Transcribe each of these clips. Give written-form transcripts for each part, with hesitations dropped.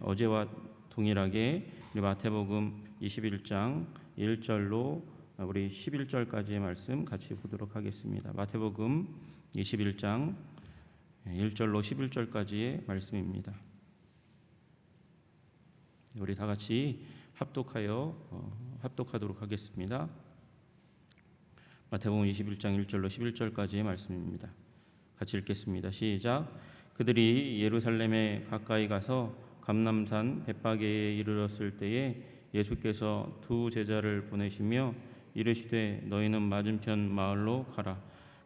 어제와 동일하게 우리 마태복음 21장 1절로 우리 11절까지의 말씀 같이 보도록 하겠습니다. 마태복음 21장 1절로 11절까지의 말씀입니다. 우리 다 같이 합독하도록 하겠습니다. 마태복음 21장 1절로 11절까지의 말씀입니다. 같이 읽겠습니다. 시작. 그들이 예루살렘에 가까이 가서 감람산 벳바게에 이르렀을 때에 예수께서 두 제자를 보내시며 이르시되 너희는 맞은편 마을로 가라.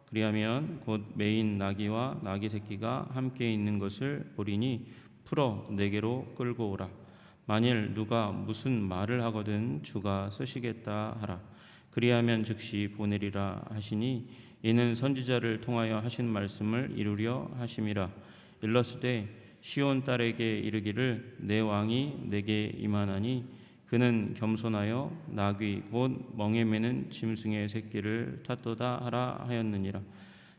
그리하면 곧 매인 나귀와 나귀 새끼가 함께 있는 것을 보리니 풀어 내게로 끌고 오라. 만일 누가 무슨 말을 하거든 주가 쓰시겠다 하라. 그리하면 즉시 보내리라 하시니 이는 선지자를 통하여 하신 말씀을 이루려 하심이라. 일렀으되 시온 딸에게 이르기를 내 왕이 내게 임하나니 그는 겸손하여 나귀 곧 멍에 매는 짐승의 새끼를 탔도다 하라 하였느니라.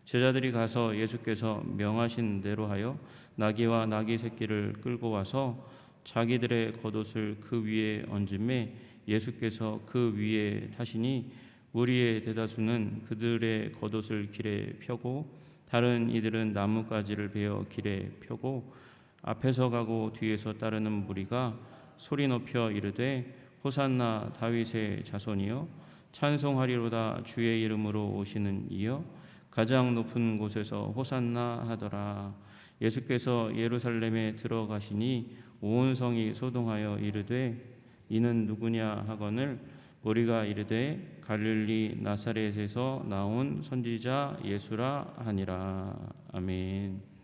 제자들이 가서 예수께서 명하신 대로 하여 나귀와 나귀 새끼를 끌고 와서 자기들의 겉옷을 그 위에 얹음에 예수께서 그 위에 타시니 무리의 대다수는 그들의 겉옷을 길에 펴고 다른 이들은 나뭇가지를 베어 길에 펴고 앞에서 가고 뒤에서 따르는 무리가 소리 높여 이르되 호산나 다윗의 자손이여 찬송하리로다 주의 이름으로 오시는 이여 가장 높은 곳에서 호산나 하더라. 예수께서 예루살렘에 들어가시니 온 성이 소동하여 이르되 이는 누구냐 하거늘 우리가 이르되 갈릴리 나사렛에서 나온 선지자 예수라 하니라. 아멘.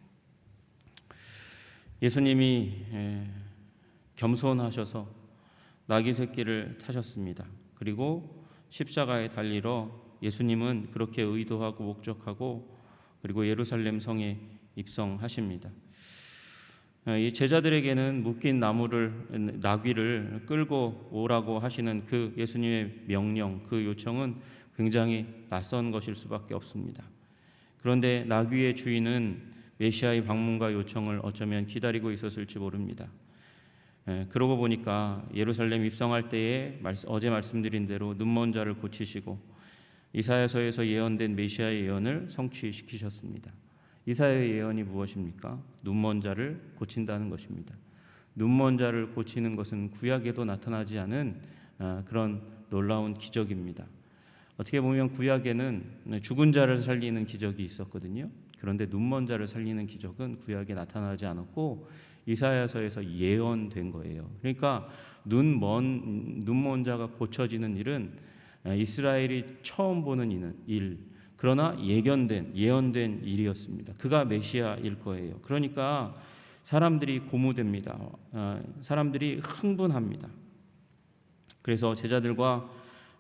예수님이 겸손하셔서 나귀 새끼를 타셨습니다. 그리고 십자가에 달리러 예수님은 그렇게 의도하고 목적하고 그리고 예루살렘 성에 입성하십니다. 이 제자들에게는 묶인 나귀를 끌고 오라고 하시는 그 예수님의 명령, 그 요청은 굉장히 낯선 것일 수밖에 없습니다. 그런데 나귀의 주인은 메시아의 방문과 요청을 어쩌면 기다리고 있었을지 모릅니다. 그러고 보니까 예루살렘 입성할 때에 어제 말씀드린 대로 눈먼 자를 고치시고 이사야서에서 예언된 메시아의 예언을 성취시키셨습니다. 이사야의 예언이 무엇입니까? 눈먼 자를 고친다는 것입니다. 눈먼 자를 고치는 것은 구약에도 나타나지 않은 그런 놀라운 기적입니다. 어떻게 보면 구약에는 죽은 자를 살리는 기적이 있었거든요. 그런데 눈먼 자를 살리는 기적은 구약에 나타나지 않았고 이사야서에서 예언된 거예요. 그러니까 눈먼 자가 고쳐지는 일은 이스라엘이 처음 보는 일, 그러나 예언된 일이었습니다. 그가 메시아일 거예요. 그러니까 사람들이 고무됩니다. 사람들이 흥분합니다. 그래서 제자들과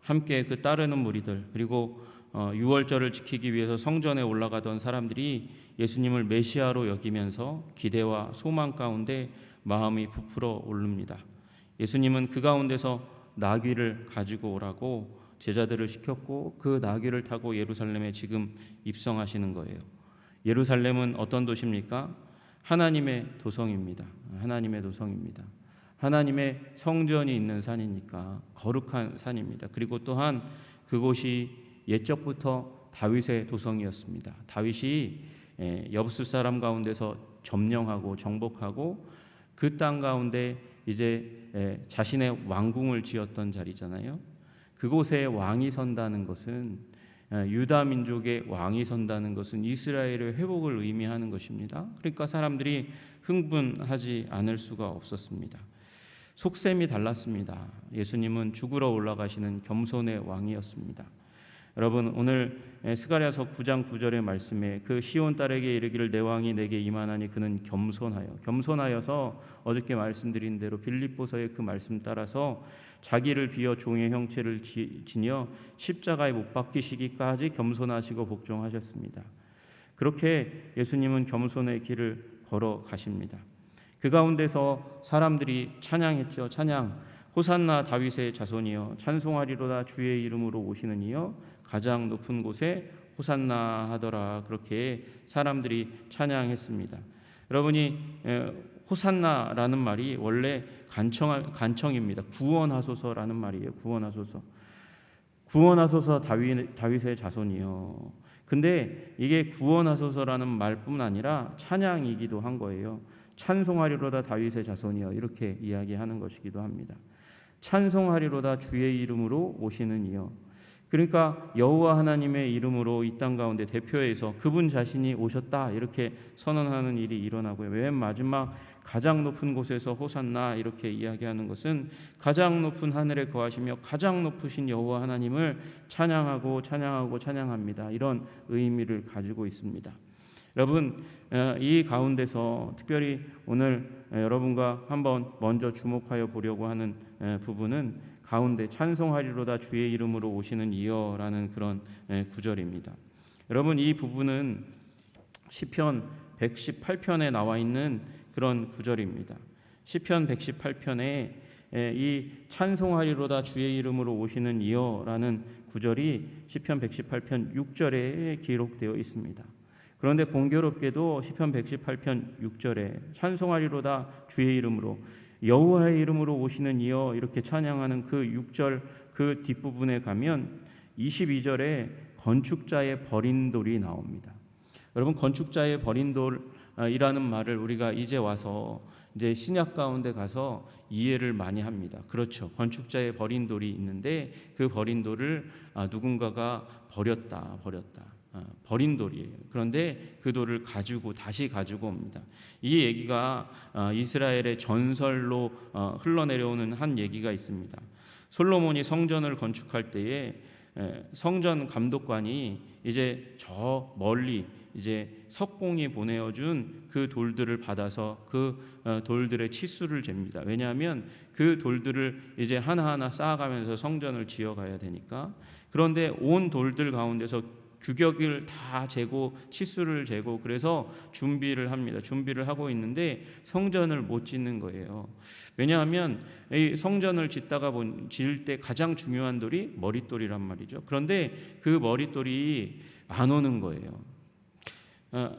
함께 그 따르는 무리들 그리고 유월절을 지키기 위해서 성전에 올라가던 사람들이 예수님을 메시아로 여기면서 기대와 소망 가운데 마음이 부풀어 오릅니다. 예수님은 그 가운데서 나귀를 가지고 오라고 제자들을 시켰고 그 나귀를 타고 예루살렘에 지금 입성하시는 거예요. 예루살렘은 어떤 도시입니까? 하나님의 도성입니다. 하나님의 도성입니다. 하나님의 성전이 있는 산이니까 거룩한 산입니다. 그리고 또한 그곳이 옛적부터 다윗의 도성이었습니다. 다윗이 여부스 사람 가운데서 점령하고 정복하고 그 땅 가운데 이제 자신의 왕궁을 지었던 자리잖아요. 그곳에 왕이 선다는 것은 유다 민족의 왕이 선다는 것은 이스라엘의 회복을 의미하는 것입니다. 그러니까 사람들이 흥분하지 않을 수가 없었습니다. 속셈이 달랐습니다. 예수님은 죽으러 올라가시는 겸손의 왕이었습니다. 여러분 오늘 스가랴서 9장 9절의 말씀에 그 시온 딸에게 이르기를 내 왕이 내게 임하나니 그는 겸손하여서 어저께 말씀드린 대로 빌립보서의 그 말씀 따라서 자기를 비어 종의 형체를 지녀 십자가에 못 박히시기까지 겸손하시고 복종하셨습니다. 그렇게 예수님은 겸손의 길을 걸어가십니다. 그 가운데서 사람들이 찬양했죠. 찬양 호산나 다윗의 자손이여 찬송하리로다 주의 이름으로 오시는 이여 가장 높은 곳에 호산나 하더라. 그렇게 사람들이 찬양했습니다. 여러분이 호산나라는 말이 원래 간청입니다. 구원하소서라는 말이에요. 구원하소서 다윗의 자손이요. 근데 이게 구원하소서라는 말뿐 아니라 찬양이기도 한 거예요. 찬송하리로다 다윗의 자손이여, 이렇게 이야기하는 것이기도 합니다. 찬송하리로다 주의 이름으로 오시는 이여. 그러니까 여호와 하나님의 이름으로 이 땅 가운데 대표해서 그분 자신이 오셨다, 이렇게 선언하는 일이 일어나고요. 맨 마지막 가장 높은 곳에서 호산나, 이렇게 이야기하는 것은 가장 높은 하늘에 거하시며 가장 높으신 여호와 하나님을 찬양합니다. 이런 의미를 가지고 있습니다. 여러분, 이 가운데서 특별히 오늘 여러분과 한번 먼저 주목하여 보려고 하는 부분은 가운데 찬송하리로다 주의 이름으로 오시는 이여라는 그런 구절입니다. 여러분, 이 부분은 시편 118편에 나와 있는 그런 구절입니다. 시편 118편에 이 찬송하리로다 주의 이름으로 오시는 이여라는 구절이 시편 118편 6절에 기록되어 있습니다. 그런데 공교롭게도 시편 118편 6절에 찬송하리로다 주의 이름으로, 여호와의 이름으로 오시는 이여, 이렇게 찬양하는 그 6절 그 뒷부분에 가면 22절에 건축자의 버린 돌이 나옵니다. 여러분, 건축자의 버린 돌이라는 말을 우리가 이제 와서 이제 신약 가운데 가서 이해를 많이 합니다. 그렇죠. 건축자의 버린 돌이 있는데 그 버린 돌을 누군가가 버렸다. 버린 돌이에요. 그런데 그 돌을 다시 가지고 옵니다. 이 얘기가 이스라엘의 전설로 흘러내려오는 한 얘기가 있습니다. 솔로몬이 성전을 건축할 때에 성전 감독관이 이제 저 멀리 이제 석공이 보내어준 그 돌들을 받아서 그 돌들의 치수를 잽니다. 왜냐하면 그 돌들을 이제 하나하나 쌓아가면서 성전을 지어가야 되니까. 그런데 온 돌들 가운데서 규격을 다 재고 치수를 재고 그래서 준비를 합니다. 준비를 하고 있는데 성전을 못 짓는 거예요. 왜냐하면 이 성전을 지을 때 가장 중요한 돌이 머릿돌이란 말이죠. 그런데 그 머릿돌이 안 오는 거예요.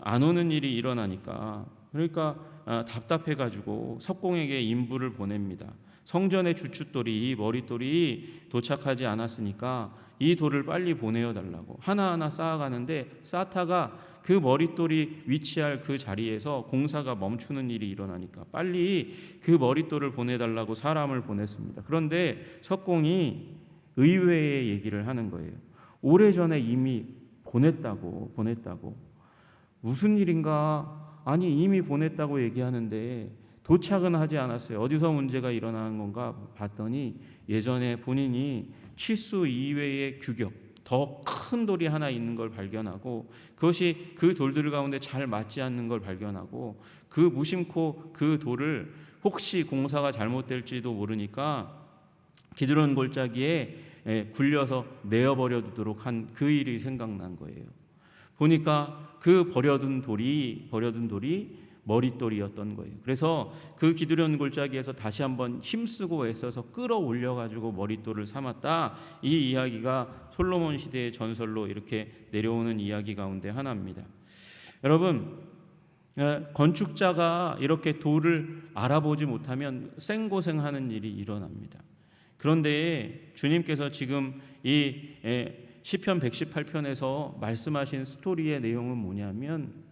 안 오는 일이 일어나니까, 그러니까 답답해가지고 석공에게 인부를 보냅니다. 성전의 주춧돌이, 이 머릿돌이 도착하지 않았으니까 이 돌을 빨리 보내어달라고 하나하나 쌓아가는데 쌓다가 그 머릿돌이 위치할 그 자리에서 공사가 멈추는 일이 일어나니까 빨리 그 머릿돌을 보내달라고 사람을 보냈습니다. 그런데 석공이 의외의 얘기를 하는 거예요. 오래전에 이미 보냈다고. 무슨 일인가? 아니, 이미 보냈다고 얘기하는데 도착은 하지 않았어요. 어디서 문제가 일어나는 건가 봤더니 예전에 본인이 치수 이외의 규격, 더 큰 돌이 하나 있는 걸 발견하고 그것이 그 돌들 가운데 잘 맞지 않는 걸 발견하고 그 무심코 그 돌을 혹시 공사가 잘못될지도 모르니까 기드론 골짜기에 굴려서 내어버려 두도록 한 그 일이 생각난 거예요. 보니까 그 버려둔 돌이 머릿돌이었던 거예요. 그래서 그 기드론 골짜기에서 다시 한번 힘쓰고 애써서 끌어올려가지고 머릿돌을 삼았다. 이 이야기가 솔로몬 시대의 전설로 이렇게 내려오는 이야기 가운데 하나입니다. 여러분, 건축자가 이렇게 돌을 알아보지 못하면 생고생하는 일이 일어납니다. 그런데 주님께서 지금 이 시편 118편에서 말씀하신 스토리의 내용은 뭐냐면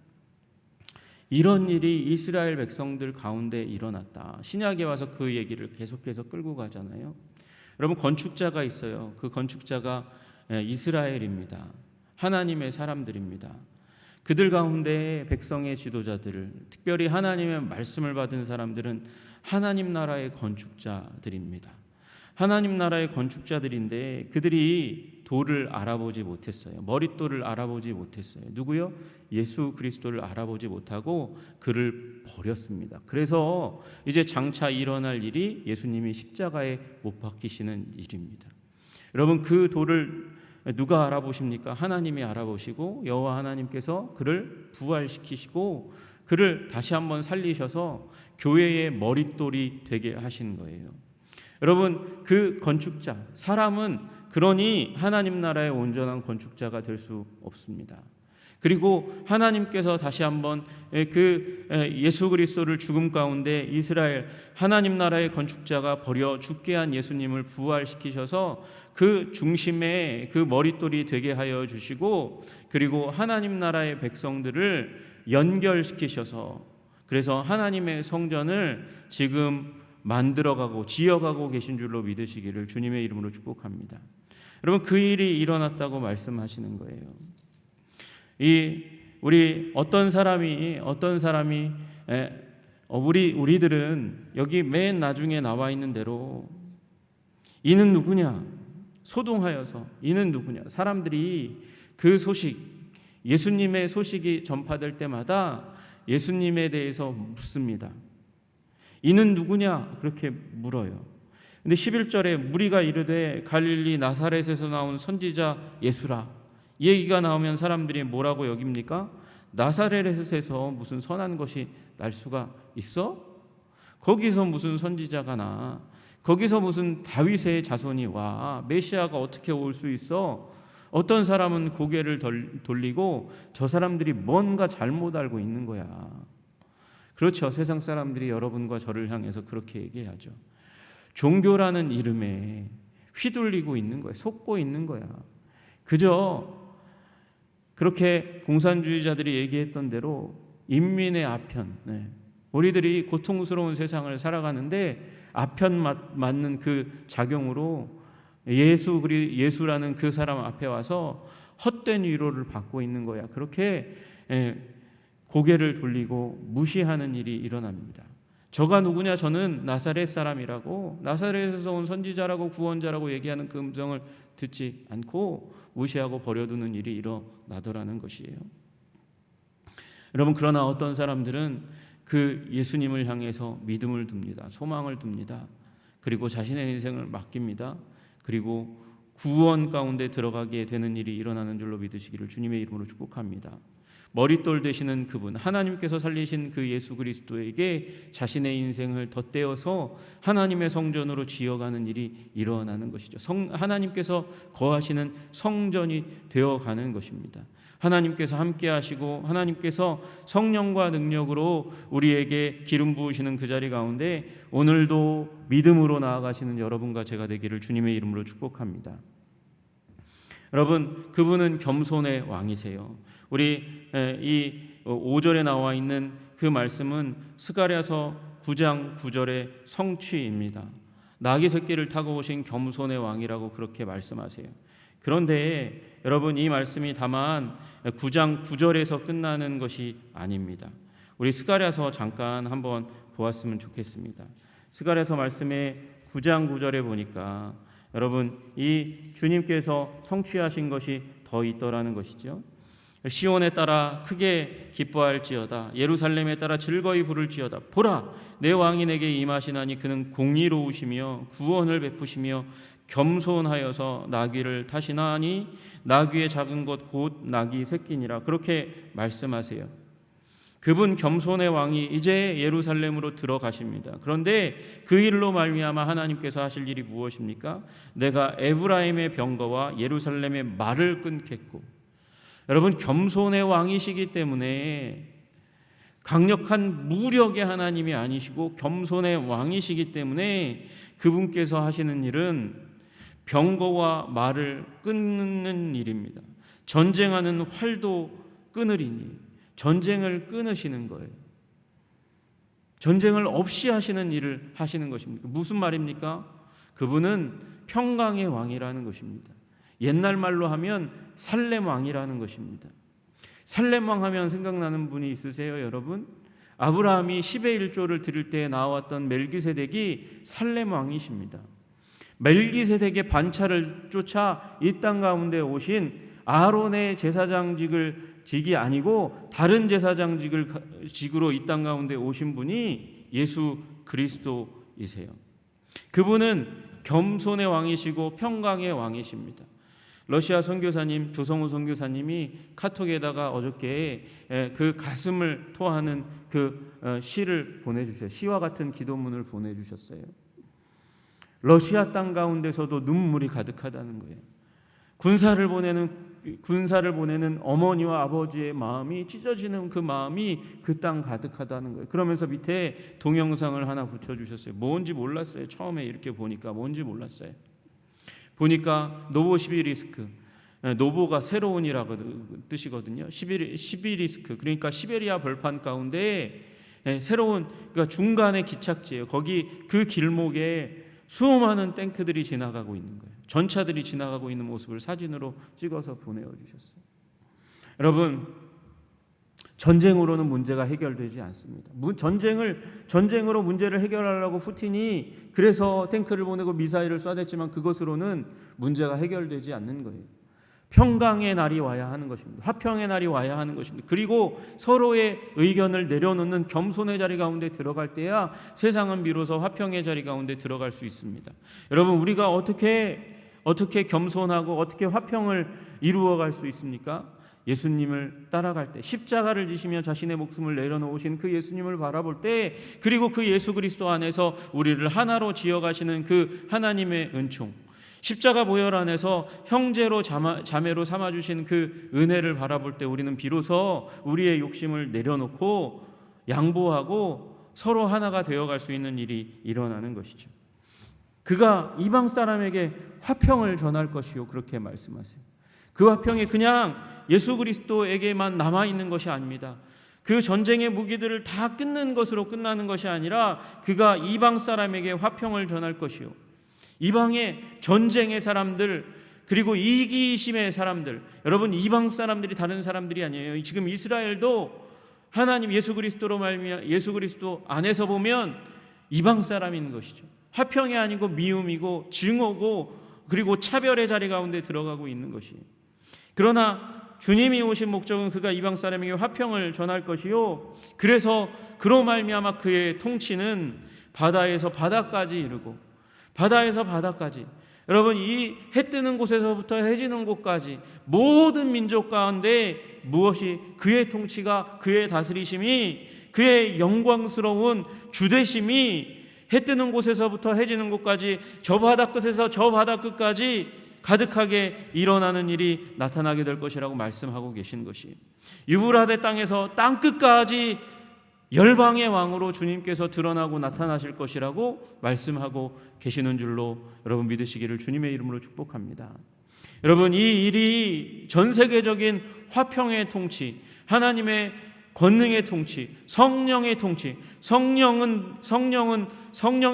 이런 일이 이스라엘 백성들 가운데 일어났다. 신약에 와서 그 얘기를 계속해서 끌고 가잖아요. 여러분, 건축자가 있어요. 그 건축자가 이스라엘입니다. 하나님의 사람들입니다. 그들 가운데 백성의 지도자들, 특별히 하나님의 말씀을 받은 사람들은 하나님 나라의 건축자들입니다. 하나님 나라의 건축자들인데 그들이 돌을 알아보지 못했어요. 머릿돌을 알아보지 못했어요. 누구요? 예수 그리스도를 알아보지 못하고 그를 버렸습니다. 그래서 이제 장차 일어날 일이 예수님이 십자가에 못 박히시는 일입니다. 여러분, 그 돌을 누가 알아보십니까? 하나님이 알아보시고 여호와 하나님께서 그를 부활시키시고 그를 다시 한번 살리셔서 교회의 머릿돌이 되게 하신 거예요. 여러분, 그 건축자, 사람은 그러니 하나님 나라의 온전한 건축자가 될 수 없습니다. 그리고 하나님께서 다시 한번 그 예수 그리스도를 죽음 가운데 이스라엘 하나님 나라의 건축자가 버려 죽게 한 예수님을 부활시키셔서 그 중심에 그 머릿돌이 되게 하여 주시고, 그리고 하나님 나라의 백성들을 연결시키셔서 그래서 하나님의 성전을 지금 만들어가고 지어가고 계신 줄로 믿으시기를 주님의 이름으로 축복합니다. 여러분, 그 일이 일어났다고 말씀하시는 거예요. 우리 어떤 사람이 우리들은 여기 맨 나중에 나와 있는 대로 이는 누구냐? 소동하여서 이는 누구냐? 사람들이 그 소식, 예수님의 소식이 전파될 때마다 예수님에 대해서 묻습니다. 이는 누구냐? 그렇게 물어요. 근데 11절에 무리가 이르되 갈릴리 나사렛에서 나온 선지자 예수라, 이 얘기가 나오면 사람들이 뭐라고 여깁니까? 나사렛에서 무슨 선한 것이 날 수가 있어? 거기서 무슨 선지자가 나? 거기서 무슨 다윗의 자손이 와? 메시아가 어떻게 올 수 있어? 어떤 사람은 고개를 돌리고 저 사람들이 뭔가 잘못 알고 있는 거야. 그렇죠. 세상 사람들이 여러분과 저를 향해서 그렇게 얘기하죠. 종교라는 이름에 휘둘리고 있는 거야. 속고 있는 거야. 그저 그렇게 공산주의자들이 얘기했던 대로 인민의 아편, 우리들이 고통스러운 세상을 살아가는데 아편 맞는 그 작용으로 예수라는 그 사람 앞에 와서 헛된 위로를 받고 있는 거야. 그렇게 고개를 돌리고 무시하는 일이 일어납니다. 저가 누구냐? 저는 나사렛 사람이라고, 나사렛에서 온 선지자라고 구원자라고 얘기하는 그 음성을 듣지 않고 무시하고 버려두는 일이 일어나더라는 것이에요. 여러분, 그러나 어떤 사람들은 그 예수님을 향해서 믿음을 둡니다. 소망을 둡니다. 그리고 자신의 인생을 맡깁니다. 그리고 구원 가운데 들어가게 되는 일이 일어나는 줄로 믿으시기를 주님의 이름으로 축복합니다. 머릿돌 되시는 그분, 하나님께서 살리신 그 예수 그리스도에게 자신의 인생을 덧대어서 하나님의 성전으로 지어가는 일이 일어나는 것이죠. 하나님께서 거하시는 성전이 되어가는 것입니다. 하나님께서 함께 하시고 하나님께서 성령과 능력으로 우리에게 기름 부으시는 그 자리 가운데 오늘도 믿음으로 나아가시는 여러분과 제가 되기를 주님의 이름으로 축복합니다. 여러분, 그분은 겸손의 왕이세요. 우리 이 5절에 나와 있는 그 말씀은 스가랴서 9장 9절의 성취입니다. 나귀 새끼를 타고 오신 겸손의 왕이라고 그렇게 말씀하세요. 그런데 여러분, 이 말씀이 다만 9장 9절에서 끝나는 것이 아닙니다. 우리 스가랴서 잠깐 한번 보았으면 좋겠습니다. 스가랴서 말씀에 9장 9절에 보니까 여러분, 이 주님께서 성취하신 것이 더 있더라는 것이죠. 시온에 따라 크게 기뻐할지어다, 예루살렘에 따라 즐거이 부를지어다. 보라, 내 왕이 내게 임하시나니 그는 공의로우시며 구원을 베푸시며 겸손하여서 나귀를 타시나니 나귀의 작은 것 곧 나귀 새끼니라. 그렇게 말씀하세요. 그분 겸손의 왕이 이제 예루살렘으로 들어가십니다. 그런데 그 일로 말미암아 하나님께서 하실 일이 무엇입니까? 내가 에브라임의 병거와 예루살렘의 말을 끊겠고, 여러분, 겸손의 왕이시기 때문에 강력한 무력의 하나님이 아니시고 겸손의 왕이시기 때문에 그분께서 하시는 일은 병거와 말을 끊는 일입니다. 전쟁하는 활도 끊으리니, 전쟁을 끊으시는 거예요. 전쟁을 없이 하시는 일을 하시는 것입니다. 무슨 말입니까? 그분은 평강의 왕이라는 것입니다. 옛날 말로 하면 살렘 왕이라는 것입니다. 살렘 왕 하면 생각나는 분이 있으세요, 여러분? 아브라함이 10의 1조를 드릴 때 나왔던 멜기세덱이 살렘 왕이십니다. 멜기세덱의 반차를 쫓아 이 땅 가운데 오신 아론의 제사장직이 아니고 다른 제사장직으로 이 땅 가운데 오신 분이 예수 그리스도이세요. 그분은 겸손의 왕이시고 평강의 왕이십니다. 러시아 선교사님 조성우 선교사님이 카톡에다가 어저께 그 가슴을 토하는 그 시를 보내주셨어요. 시와 같은 기도문을 보내주셨어요. 러시아 땅 가운데서도 눈물이 가득하다는 거예요. 군사를 보내는 군사를 보내는 어머니와 아버지의 마음이 찢어지는 그 마음이 그 땅 가득하다는 거예요. 그러면서 밑에 동영상을 하나 붙여주셨어요. 뭔지 몰랐어요. 처음에 이렇게 보니까 뭔지 몰랐어요. 보니까 노보시비리스크, 노보가 새로운이라고 뜻이거든요. 시비리스크, 그러니까 시베리아 벌판 가운데 새로운, 그러니까 중간의 기착지예요. 거기 그 길목에 수많은 탱크들이 지나가고 있는 거예요. 전차들이 지나가고 있는 모습을 사진으로 찍어서 보내주셨어요. 여러분, 전쟁으로는 문제가 해결되지 않습니다. 전쟁으로 문제를 해결하려고 푸틴이 그래서 탱크를 보내고 미사일을 쏴댔지만 그것으로는 문제가 해결되지 않는 거예요. 평강의 날이 와야 하는 것입니다. 화평의 날이 와야 하는 것입니다. 그리고 서로의 의견을 내려놓는 겸손의 자리 가운데 들어갈 때야 세상은 비로소 화평의 자리 가운데 들어갈 수 있습니다. 여러분, 우리가 어떻게 겸손하고 어떻게 화평을 이루어갈 수 있습니까? 예수님을 따라갈 때, 십자가를 지시며 자신의 목숨을 내려놓으신 그 예수님을 바라볼 때, 그리고 그 예수 그리스도 안에서 우리를 하나로 지어가시는 그 하나님의 은총, 십자가 보혈 안에서 형제로 자매로 삼아주신 그 은혜를 바라볼 때 우리는 비로소 우리의 욕심을 내려놓고 양보하고 서로 하나가 되어갈 수 있는 일이 일어나는 것이죠. 그가 이방 사람에게 화평을 전할 것이요, 그렇게 말씀하세요. 그 화평이 그냥 예수 그리스도에게만 남아있는 것이 아닙니다. 그 전쟁의 무기들을 다 끊는 것으로 끝나는 것이 아니라 그가 이방 사람에게 화평을 전할 것이요, 이방의 전쟁의 사람들, 그리고 이기심의 사람들, 여러분, 이방 사람들이 다른 사람들이 아니에요. 지금 이스라엘도 하나님 예수 그리스도로 말미암아 예수 그리스도 안에서 보면 이방 사람인 것이죠. 화평이 아니고 미움이고 증오고 그리고 차별의 자리 가운데 들어가고 있는 것이에요. 그러나 주님이 오신 목적은 그가 이방 사람에게 화평을 전할 것이요, 그래서 그로 말미암아 그의 통치는 바다에서 바다까지 이르고 바다에서 바다까지, 여러분, 이 해 뜨는 곳에서부터 해 지는 곳까지 모든 민족 가운데 무엇이 그의 통치가, 그의 다스리심이, 그의 영광스러운 주되심이 해 뜨는 곳에서부터 해 지는 곳까지, 저 바다 끝에서 저 바다 끝까지 가득하게 일어나는 일이 나타나게 될 것이라고 말씀하고 계신 것이, 유브라데 땅에서 땅 끝까지 열방의 왕으로 주님께서 드러나고 나타나실 것이라고 말씀하고 계시는 줄로 여러분 믿으시기를 주님의 이름으로 축복합니다. 여러분, 이 일이 전 세계적인 화평의 통치, 하나님의 권능의 통치, 성령의 통치, 성령,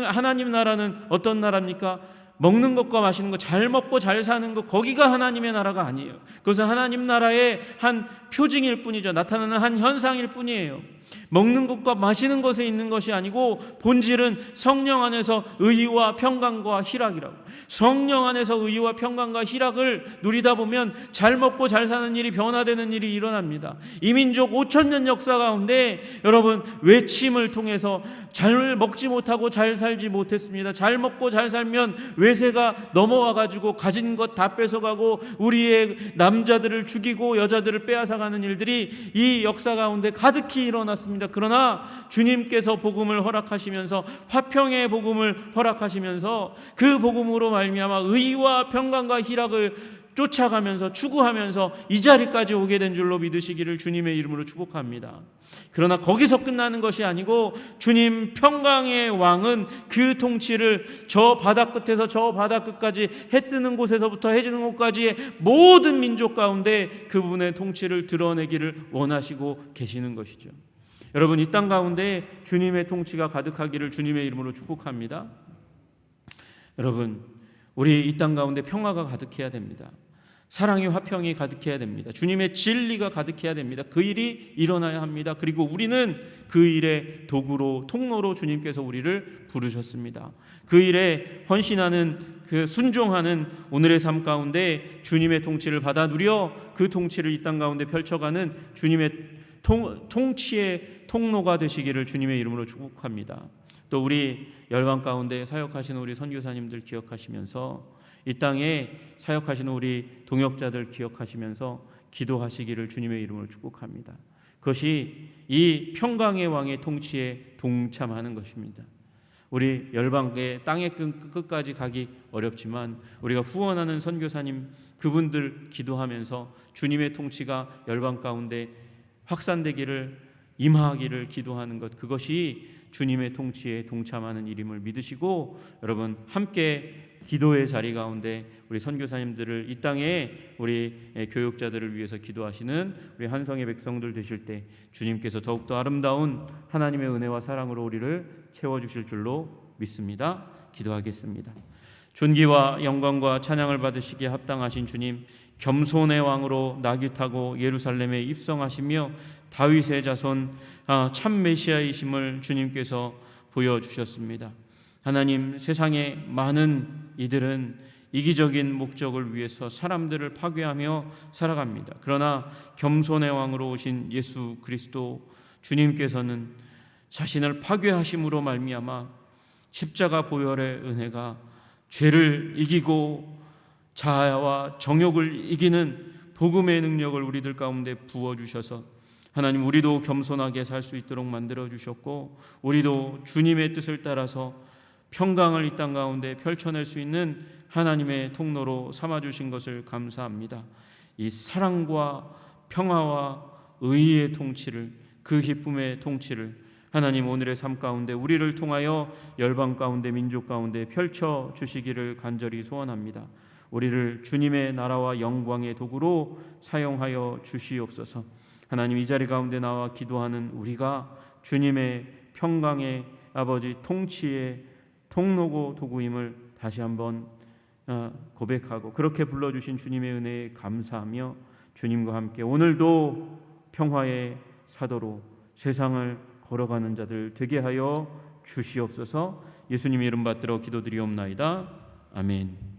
하나님 나라는 어떤 나라입니까? 먹는 것과 마시는 것, 잘 먹고 잘 사는 것, 거기가 하나님의 나라가 아니에요. 그것은 하나님 나라의 한 표징일 뿐이죠. 나타나는 한 현상일 뿐이에요. 먹는 것과 마시는 것에 있는 것이 아니고 본질은 성령 안에서 의와 평강과 희락이라고. 성령 안에서 의와 평강과 희락을 누리다 보면 잘 먹고 잘 사는 일이 변화되는 일이 일어납니다. 이민족 5,000년 역사 가운데 여러분, 외침을 통해서 잘 먹지 못하고 잘 살지 못했습니다. 잘 먹고 잘 살면 외세가 넘어와 가지고 가진 것 다 뺏어가고 우리의 남자들을 죽이고 여자들을 빼앗아가는 일들이 이 역사 가운데 가득히 일어났습니다. 그러나 주님께서 복음을 허락하시면서, 화평의 복음을 허락하시면서 그 복음으로 말미암아 의와 평강과 희락을 쫓아가면서 추구하면서 이 자리까지 오게 된 줄로 믿으시기를 주님의 이름으로 축복합니다. 그러나 거기서 끝나는 것이 아니고 주님 평강의 왕은 그 통치를 저 바다 끝에서 저 바다 끝까지, 해 뜨는 곳에서부터 해 지는 곳까지의 모든 민족 가운데 그분의 통치를 드러내기를 원하시고 계시는 것이죠. 여러분, 이 땅 가운데 주님의 통치가 가득하기를 주님의 이름으로 축복합니다. 여러분, 우리 이 땅 가운데 평화가 가득해야 됩니다. 사랑의 화평이 가득해야 됩니다. 주님의 진리가 가득해야 됩니다. 그 일이 일어나야 합니다. 그리고 우리는 그 일의 도구로, 통로로 주님께서 우리를 부르셨습니다. 그 일에 헌신하는, 그 순종하는 오늘의 삶 가운데 주님의 통치를 받아 누려 그 통치를 이 땅 가운데 펼쳐가는 주님의 통치의 통로가 되시기를 주님의 이름으로 축복합니다. 또 우리 열방 가운데 사역하시는 우리 선교사님들 기억하시면서, 이 땅에 사역하시는 우리 동역자들 기억하시면서 기도하시기를 주님의 이름으로 축복합니다. 그것이 이 평강의 왕의 통치에 동참하는 것입니다. 우리 열방의 땅의 끝까지 가기 어렵지만 우리가 후원하는 선교사님 그분들 기도하면서 주님의 통치가 열방 가운데 확산되기를 임하기를 기도하는 것, 그것이 주님의 통치에 동참하는 일임을 믿으시고 여러분 함께 기도의 자리 가운데 우리 선교사님들을 이 땅에 우리 교육자들을 위해서 기도하시는 우리 한성의 백성들 되실 때 주님께서 더욱더 아름다운 하나님의 은혜와 사랑으로 우리를 채워주실 줄로 믿습니다. 기도하겠습니다. 존귀와 영광과 찬양을 받으시기에 합당하신 주님, 겸손의 왕으로 나귀 타고 예루살렘에 입성하시며 다윗의 자손 참 메시아이심을 주님께서 보여주셨습니다. 하나님, 세상의 많은 이들은 이기적인 목적을 위해서 사람들을 파괴하며 살아갑니다. 그러나 겸손의 왕으로 오신 예수 그리스도 주님께서는 자신을 파괴하심으로 말미암아 십자가 보혈의 은혜가 죄를 이기고 자아와 정욕을 이기는 복음의 능력을 우리들 가운데 부어주셔서 하나님, 우리도 겸손하게 살 수 있도록 만들어 주셨고 우리도 주님의 뜻을 따라서 평강을 이 땅 가운데 펼쳐낼 수 있는 하나님의 통로로 삼아주신 것을 감사합니다. 이 사랑과 평화와 의의 통치를, 그 기쁨의 통치를 하나님 오늘의 삶 가운데 우리를 통하여 열방 가운데 민족 가운데 펼쳐 주시기를 간절히 소원합니다. 우리를 주님의 나라와 영광의 도구로 사용하여 주시옵소서. 하나님, 이 자리 가운데 나와 기도하는 우리가 주님의 평강의 아버지 통치의 통로고 도구임을 다시 한번 고백하고 그렇게 불러주신 주님의 은혜에 감사하며 주님과 함께 오늘도 평화의 사도로 세상을 걸어가는 자들 되게 하여 주시옵소서. 예수님의 이름 받들어 기도드리옵나이다. 아멘.